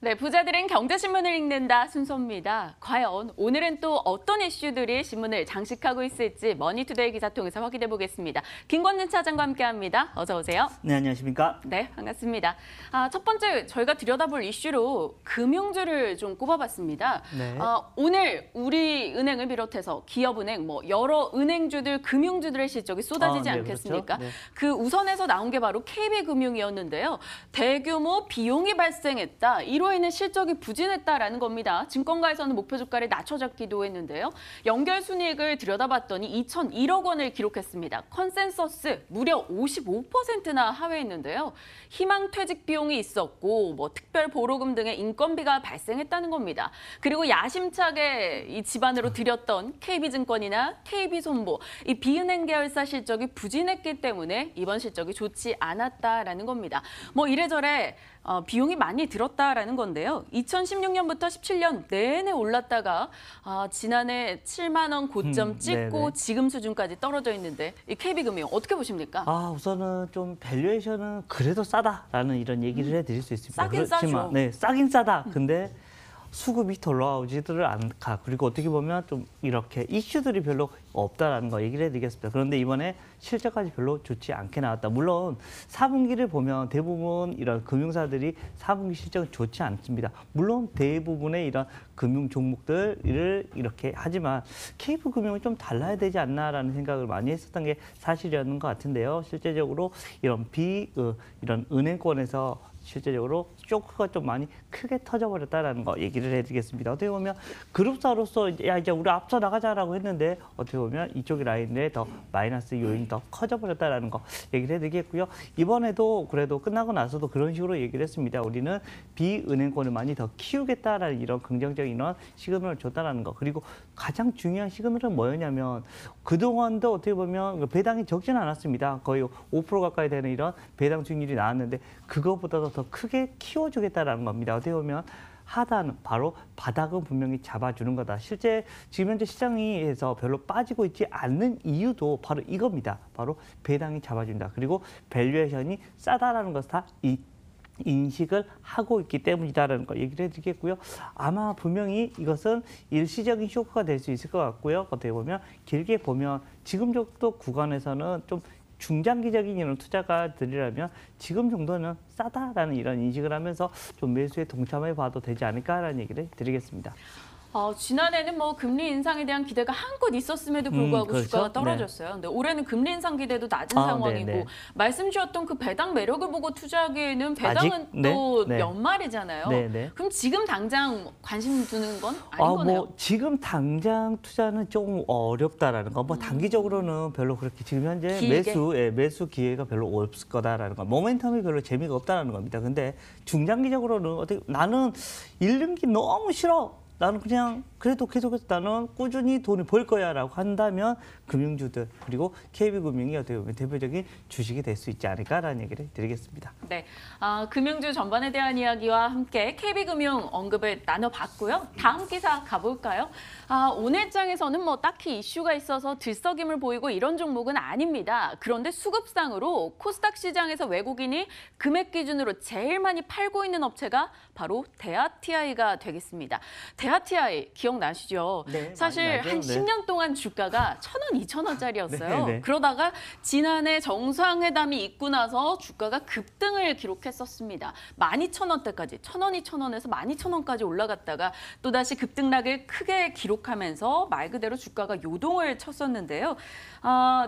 네, 부자들은 경제신문을 읽는다 순서입니다. 과연 오늘은 또 어떤 이슈들이 신문을 장식하고 있을지 머니투데이 기사 통해서 확인해 보겠습니다. 김권진 차장과 함께합니다. 어서 오세요. 네, 안녕하십니까? 네, 반갑습니다. 첫 번째 저희가 들여다볼 이슈로 금융주를 좀 꼽아봤습니다. 네. 오늘 우리은행을 비롯해서 기업은행, 여러 은행주들, 금융주들의 실적이 쏟아지지 네, 않겠습니까? 그렇죠. 네. 그 우선에서 나온 게 바로 KB금융이었는데요. 대규모 비용이 발생했다. 이로 인해 실적이 부진했다라는 겁니다. 증권가에서는 목표 주가를 낮춰잡기도 했는데요. 연결 순이익을 들여다봤더니 2,001억 원을 기록했습니다. 컨센서스 무려 55%나 하회했는데요. 희망 퇴직 비용이 있었고 특별 보로금 등의 인건비가 발생했다는 겁니다. 그리고 야심차게 이 집안으로 들였던 KB증권이나 KB손보, 이 비은행 계열사 실적이 부진했기 때문에 이번 실적이 좋지 않았다라는 겁니다. 이래저래 비용이 많이 들었다라는 건데요. 2016년부터 17년 내내 올랐다가 지난해 7만 원 고점 찍고 네네. 지금 수준까지 떨어져 있는데 이 KB금융 어떻게 보십니까? 우선은 좀 밸류에이션은 그래도 싸다라는 이런 얘기를 해드릴 수 있습니다. 싸긴 싸죠. 네, 싸긴 싸다. 근데 수급이 더 올라오지를 않다. 그리고 어떻게 보면 좀 이렇게 이슈들이 별로 없다라는 거 얘기를 해드리겠습니다. 그런데 이번에 실적까지 별로 좋지 않게 나왔다. 물론 4분기를 보면 대부분 이런 금융사들이 4분기 실적은 좋지 않습니다. 물론 대부분의 이런 금융 종목들을 이렇게 하지만 KB금융은 좀 달라야 되지 않나라는 생각을 많이 했었던 게 사실이었는 것 같은데요. 실제적으로 이런 이런 은행권에서 실제적으로 쇼크가 좀 많이 크게 터져버렸다라는 거 얘기를 해드리겠습니다. 어떻게 보면 그룹사로서 이제 우리 앞서 나가자라고 했는데 어떻게 보면 이쪽 라인에 더 마이너스 요인이 더 커져버렸다라는 거 얘기를 해드리겠고요. 이번에도 그래도 끝나고 나서도 그런 식으로 얘기를 했습니다. 우리는 비은행권을 많이 더 키우겠다라는 이런 긍정적인 이런 시그널을 줬다라는 거. 그리고 가장 중요한 시그널은 뭐였냐면 그동안도 어떻게 보면 배당이 적지는 않았습니다. 거의 5% 가까이 되는 이런 배당 수익률이 나왔는데 그것보다도 더 크게 키워주겠다라는 겁니다. 어떻게 보면 하단은 바로 바닥은 분명히 잡아주는 거다. 실제 지금 현재 시장에서 별로 빠지고 있지 않는 이유도 바로 이겁니다. 바로 배당이 잡아준다. 그리고 밸류에이션이 싸다라는 것을 다 인식을 하고 있기 때문이다라는 거 얘기를 해드리겠고요. 아마 분명히 이것은 일시적인 쇼크가 될 수 있을 것 같고요. 어떻게 보면 길게 보면 지금 정도 구간에서는 좀 중장기적인 이런 투자가 들이라면 지금 정도는 싸다라는 이런 인식을 하면서 좀 매수에 동참해 봐도 되지 않을까라는 얘기를 드리겠습니다. 지난해는 금리 인상에 대한 기대가 한껏 있었음에도 불구하고 그렇죠? 주가가 떨어졌어요. 근데 올해는 금리 인상 기대도 낮은 상황이고 네네. 말씀 주셨던 그 배당 매력을 보고 투자하기에는 배당은 또 연말이잖아요. 네네. 그럼 지금 당장 관심 두는 건 아닌 거네요. 지금 당장 투자는 좀 어렵다라는 거. 단기적으로는 별로 그렇게 지금 현재 매수 기회가 별로 없을 거다라는 거. 모멘텀이 별로 재미가 없다라는 겁니다. 근데 중장기적으로는 어떻게 나는 잃는 게 너무 싫어. 나는 그냥 그래도 계속해서 나는 꾸준히 돈을 벌 거야라고 한다면 금융주들 그리고 KB금융이 어떻게 보면 대표적인 주식이 될 수 있지 않을까라는 얘기를 드리겠습니다. 네, 금융주 전반에 대한 이야기와 함께 KB금융 언급을 나눠봤고요. 다음 기사 가볼까요? 오늘 장에서는 딱히 이슈가 있어서 들썩임을 보이고 이런 종목은 아닙니다. 그런데 수급상으로 코스닥 시장에서 외국인이 금액 기준으로 제일 많이 팔고 있는 업체가 바로 대아TI가 되겠습니다. 대아TI 기억나시죠? 네, 사실 많이 나죠. 한 네. 10년 동안 주가가 1,000원, 2,000원짜리였어요. 네. 그러다가 지난해 정상회담이 있고 나서 주가가 급등을 기록했었습니다. 12,000원대까지, 1,000원, 2,000원에서 12,000원까지 올라갔다가 또다시 급등락을 크게 기록하면서 말 그대로 주가가 요동을 쳤었는데요.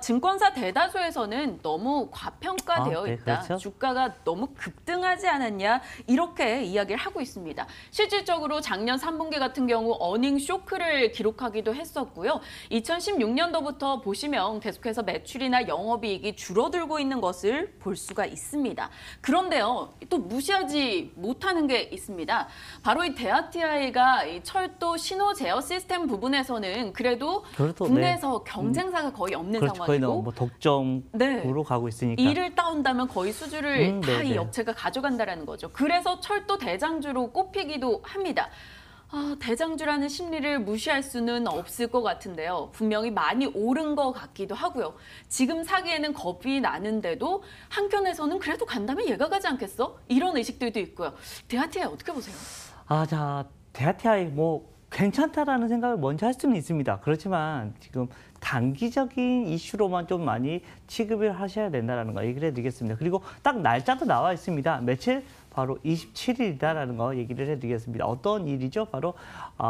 증권사 대다수에서는 너무 과평가되어 있다. 그렇죠. 주가가 너무 급등하지 않았냐 이렇게 이야기를 하고 있습니다. 실질적으로 작년 3분기 같은 경우 어닝 쇼크를 기록하기도 했었고요. 2016년도부터 보시면 계속해서 매출이나 영업이익이 줄어들고 있는 것을 볼 수가 있습니다. 그런데요, 또 무시하지 못하는 게 있습니다. 바로 이 대아TI가 이 철도 신호 제어 시스템 부분에서는 그래도 국내에서 경쟁사가 거의 없는 그렇죠. 거의 상황이고 너무 독점으로 가고 있으니까. 이를 따온다면 거의 수주를 다 이 네네. 업체가 가져간다라는 거죠. 그래서 철도 대장주로 꼽히기도 합니다. 대장주라는 심리를 무시할 수는 없을 것 같은데요. 분명히 많이 오른 것 같기도 하고요. 지금 사기에는 겁이 나는데도 한켠에서는 그래도 간다면 얘가 가지 않겠어? 이런 의식들도 있고요. 대하티아 어떻게 보세요? 자, 대하티아이 뭐 괜찮다라는 생각을 먼저 할 수는 있습니다. 그렇지만 지금 단기적인 이슈로만 좀 많이 취급을 하셔야 된다는 거 얘기를 해드리겠습니다. 그리고 딱 날짜도 나와 있습니다. 며칠? 바로 27일이다라는 거 얘기를 해드리겠습니다. 어떤 일이죠? 바로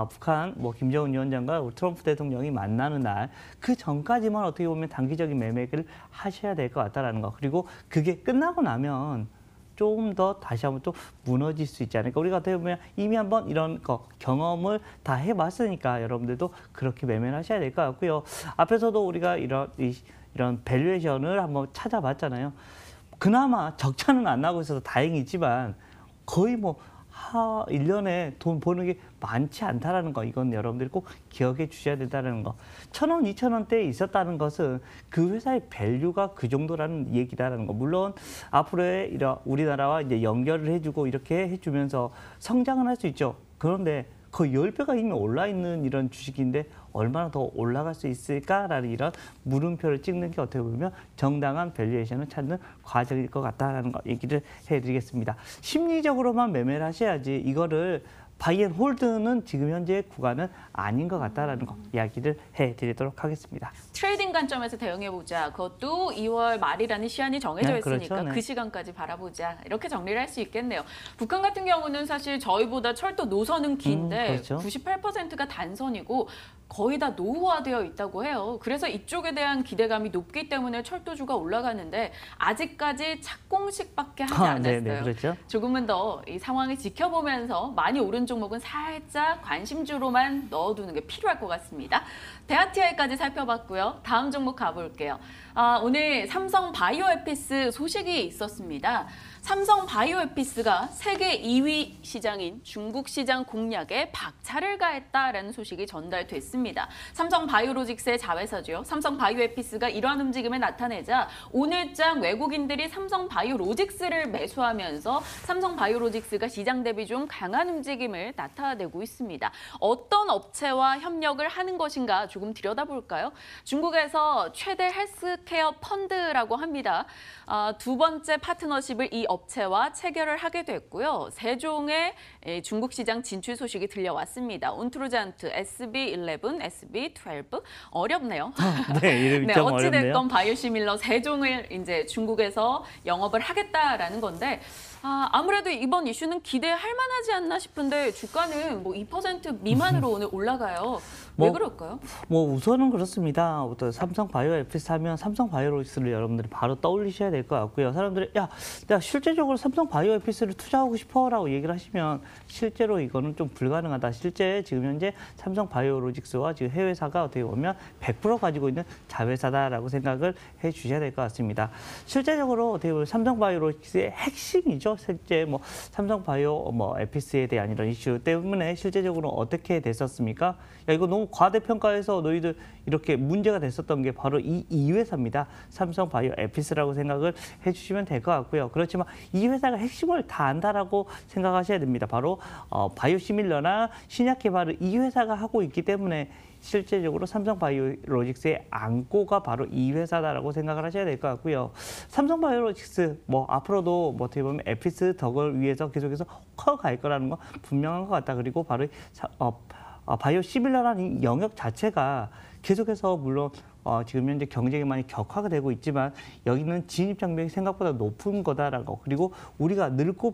북한 김정은 위원장과 트럼프 대통령이 만나는 날 그 전까지만 어떻게 보면 단기적인 매매를 하셔야 될 것 같다라는 거. 그리고 그게 끝나고 나면 좀 더 다시 한번 또 무너질 수 있지 않을까. 우리가 어떻게 보면 이미 한번 이런 거 경험을 다 해봤으니까 여러분들도 그렇게 매매를 하셔야 될 것 같고요. 앞에서도 우리가 이런 밸류에이션을 한번 찾아봤잖아요. 그나마 적자는 안 나고 있어서 다행이지만 거의 1년에 돈 버는 게 많지 않다라는 거, 이건 여러분들이 꼭 기억해 주셔야 된다는 거. 1,000원, 2,000원대에 있었다는 것은 그 회사의 밸류가 그 정도라는 얘기다라는 거. 물론 앞으로의 이런 우리나라와 이제 연결을 해주고 이렇게 해주면서 성장은 할 수 있죠. 그런데 거의 10배가 이미 올라 있는 이런 주식인데 얼마나 더 올라갈 수 있을까라는 이런 물음표를 찍는 게 어떻게 보면 정당한 밸류에이션을 찾는 과정일 것 같다라는 거 얘기를 해드리겠습니다. 심리적으로만 매매를 하셔야지 이거를 바이앤홀드는 지금 현재 구간은 아닌 것 같다라는 거 이야기를 해드리도록 하겠습니다. 트레이딩 관점에서 대응해보자. 그것도 2월 말이라는 시한이 정해져 네, 있으니까 그렇죠. 네. 그 시간까지 바라보자. 이렇게 정리를 할 수 있겠네요. 북한 같은 경우는 사실 저희보다 철도 노선은 긴데 그렇죠. 98%가 단선이고 거의 다 노후화되어 있다고 해요. 그래서 이쪽에 대한 기대감이 높기 때문에 철도주가 올라가는데 아직까지 착공식밖에 하지 않았어요. 네, 그렇죠. 조금은 더 이 상황을 지켜보면서 많이 오른 종목은 살짝 관심주로만 넣어두는 게 필요할 것 같습니다. 대하티아이까지 살펴봤고요. 다음 종목 가볼게요. 오늘 삼성 바이오에피스 소식이 있었습니다. 삼성 바이오에피스가 세계 2위 시장인 중국 시장 공략에 박차를 가했다라는 소식이 전달됐습니다. 삼성 바이오로직스의 자회사죠. 삼성 바이오에피스가 이러한 움직임을 나타내자 오늘장 외국인들이 삼성 바이오로직스를 매수하면서 삼성 바이오로직스가 시장 대비 좀 강한 움직임을 나타내고 있습니다. 어떤 업체와 협력을 하는 것인가 조금 들여다볼까요? 중국에서 최대 헬스케어 펀드라고 합니다. 두 번째 파트너십을 이 업체와 체결을 하게 됐고요. 세종의 중국 시장 진출 소식이 들려왔습니다. 온트루잔트, SB11, SB12 어렵네요. 네, 이름이 좀 어렵네요. 어찌됐건 바이오시밀러 세종을 이제 중국에서 영업을 하겠다라는 건데 아무래도 이번 이슈는 기대할 만하지 않나 싶은데 주가는 2% 미만으로 오늘 올라가요. 왜 그럴까요? 우선은 그렇습니다. 삼성 바이오에피스 하면 삼성 바이오로직스를 여러분들이 바로 떠올리셔야 될 것 같고요. 사람들이 내가 실제적으로 삼성 바이오에피스를 투자하고 싶어라고 얘기를 하시면 실제로 이거는 좀 불가능하다. 실제 지금 현재 삼성 바이오로직스와 지금 해외사가 어떻게 보면 100% 가지고 있는 자회사다라고 생각을 해주셔야 될 것 같습니다. 실제적으로 어떻게 보면 삼성 바이오로직스의 핵심이죠. 실제 삼성 바이오 에피스에 대한 이런 이슈 때문에 실제적으로 어떻게 됐었습니까? 이거 너무 과대평가해서 너희들 이렇게 문제가 됐었던 게 바로 이 회사입니다. 삼성 바이오 에피스라고 생각을 해주시면 될 것 같고요. 그렇지만 이 회사가 핵심을 다 안다라고 생각하셔야 됩니다. 바로 바이오시밀러나 신약 개발을 이 회사가 하고 있기 때문에 실제적으로 삼성 바이오로직스의 안고가 바로 이 회사다라고 생각을 하셔야 될 것 같고요. 삼성 바이오로직스 앞으로도 어떻게 보면 에피스 덕을 위해서 계속해서 커갈 거라는 건 분명한 것 같다. 그리고 바로 바이오시밀러라는 영역 자체가 계속해서 물론 지금 현재 경쟁이 많이 격화가 되고 있지만 여기는 진입 장벽이 생각보다 높은 거다라고, 그리고 우리가 늙고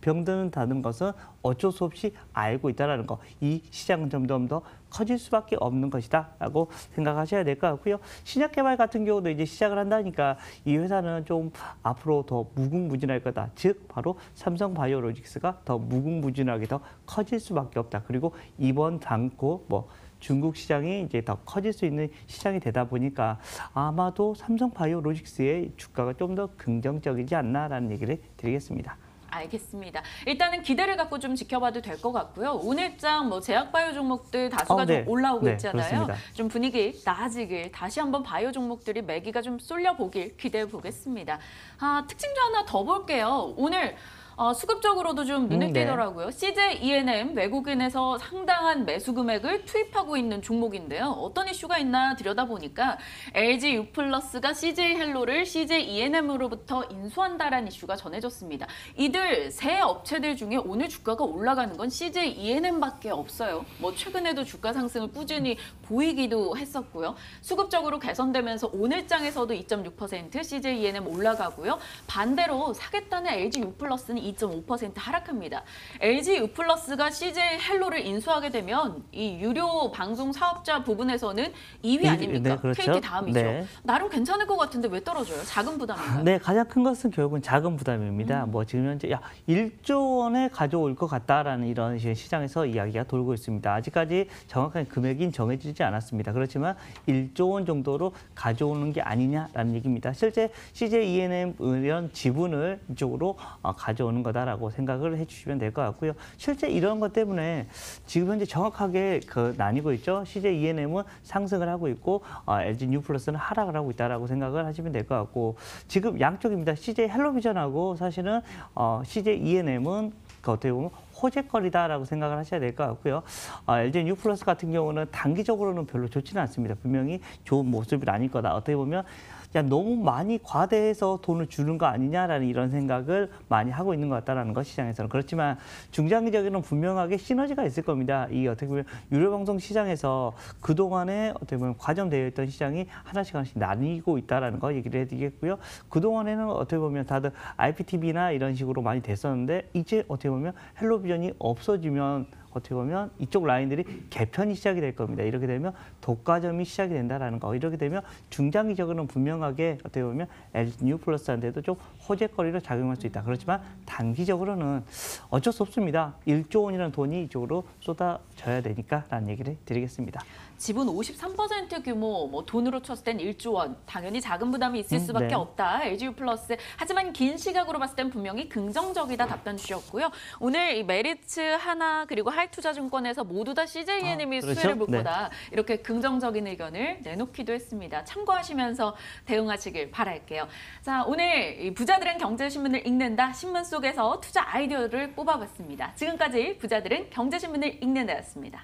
병드는다는 것은 어쩔 수 없이 알고 있다라는 거, 이 시장은 점점 더 커질 수밖에 없는 것이다라고 생각하셔야 될 것 같고요. 신약 개발 같은 경우도 이제 시작을 한다니까 이 회사는 좀 앞으로 더 무궁무진할 거다. 즉 바로 삼성 바이오로직스가 더 무궁무진하게 더 커질 수밖에 없다. 그리고 이번 당고 중국 시장이 이제 더 커질 수 있는 시장이 되다 보니까 아마도 삼성 바이오로직스의 주가가 좀 더 긍정적이지 않나라는 얘기를 드리겠습니다. 알겠습니다. 일단은 기대를 갖고 좀 지켜봐도 될 것 같고요. 오늘장 제약바이오 종목들 다수가 네. 좀 올라오고 네, 있잖아요. 그렇습니다. 좀 분위기 나아지길, 다시 한번 바이오 종목들이 매기가 좀 쏠려보길 기대해 보겠습니다. 특징주 하나 더 볼게요. 오늘 수급적으로도 좀 눈에 네. 띄더라고요. CJ ENM 외국인에서 상당한 매수 금액을 투입하고 있는 종목인데요. 어떤 이슈가 있나 들여다보니까 LG U+가 CJ 헬로를 CJ ENM으로부터 인수한다라는 이슈가 전해졌습니다. 이들 세 업체들 중에 오늘 주가가 올라가는 건 CJ ENM밖에 없어요. 뭐 최근에도 주가 상승을 꾸준히 보이기도 했었고요. 수급적으로 개선되면서 오늘장에서도 2.6% CJ ENM 올라가고요. 반대로 사겠다는 LG U+는 2.5% 하락합니다. LG U+가 CJ 헬로를 인수하게 되면 이 유료 방송 사업자 부분에서는 2위 아닙니까? 네, 그렇죠. KT 다음이죠. 네. 나름 괜찮을 것 같은데 왜 떨어져요? 자금 부담인가요? 네, 가장 큰 것은 결국은 자금 부담입니다. 뭐 지금 현재 1조 원에 가져올 것 같다라는 이런 시장에서 이야기가 돌고 있습니다. 아직까지 정확한 금액이 정해지지 않았습니다. 그렇지만 1조 원 정도로 가져오는 게 아니냐라는 얘기입니다. 실제 CJ ENM 이런 지분을 이쪽으로 가져오는 거다라고 생각을 해주시면 될 것 같고요. 실제 이런 것 때문에 지금 현재 정확하게 나뉘고 있죠. CJ ENM은 상승을 하고 있고 LG U+는 하락을 하고 있다라고 생각을 하시면 될 것 같고 지금 양쪽입니다. CJ 헬로비전하고 사실은 CJ ENM은 어떻게 보면 호재거리다라고 생각을 하셔야 될 것 같고요. LG U+ 같은 경우는 단기적으로는 별로 좋지는 않습니다. 분명히 좋은 모습이 아닐 거다. 어떻게 보면 너무 많이 과대해서 돈을 주는 거 아니냐라는 이런 생각을 많이 하고 있는 것 같다라는 것 시장에서는. 그렇지만 중장기적으로는 분명하게 시너지가 있을 겁니다. 이 어떻게 보면 유료방송 시장에서 그동안에 어떻게 보면 과점되어 있던 시장이 하나씩 나뉘고 있다라는 거 얘기를 해드리겠고요. 그동안에는 어떻게 보면 다들 IPTV나 이런 식으로 많이 됐었는데 이제 어떻게 보면 헬로비전이 없어지면 어떻게 보면 이쪽 라인들이 개편이 시작이 될 겁니다. 이렇게 되면 독과점이 시작이 된다라는 거. 이렇게 되면 중장기적으로는 분명하게 어떻게 보면 LG U+한테도 좀 호재거리로 작용할 수 있다. 그렇지만 단기적으로는 어쩔 수 없습니다. 1조 원이라는 돈이 이쪽으로 쏟아져야 되니까라는 얘기를 드리겠습니다. 지분 53% 규모, 뭐 돈으로 쳤을 땐 1조 원. 당연히 자금 부담이 있을 수밖에 네. 없다. LG U+. 하지만 긴 시각으로 봤을 땐 분명히 긍정적이다 답변 주셨고요. 오늘 이 메리츠, 하나 그리고 하이투자증권에서 모두 다 CJ ENM이 그렇죠? 수혜를 볼 네. 거다. 이렇게 긍정적인 의견을 내놓기도 했습니다. 참고하시면서 대응하시길 바랄게요. 자, 오늘 이 부자들은 경제신문을 읽는다 신문 속에서 투자 아이디어를 뽑아봤습니다. 지금까지 부자들은 경제신문을 읽는다였습니다.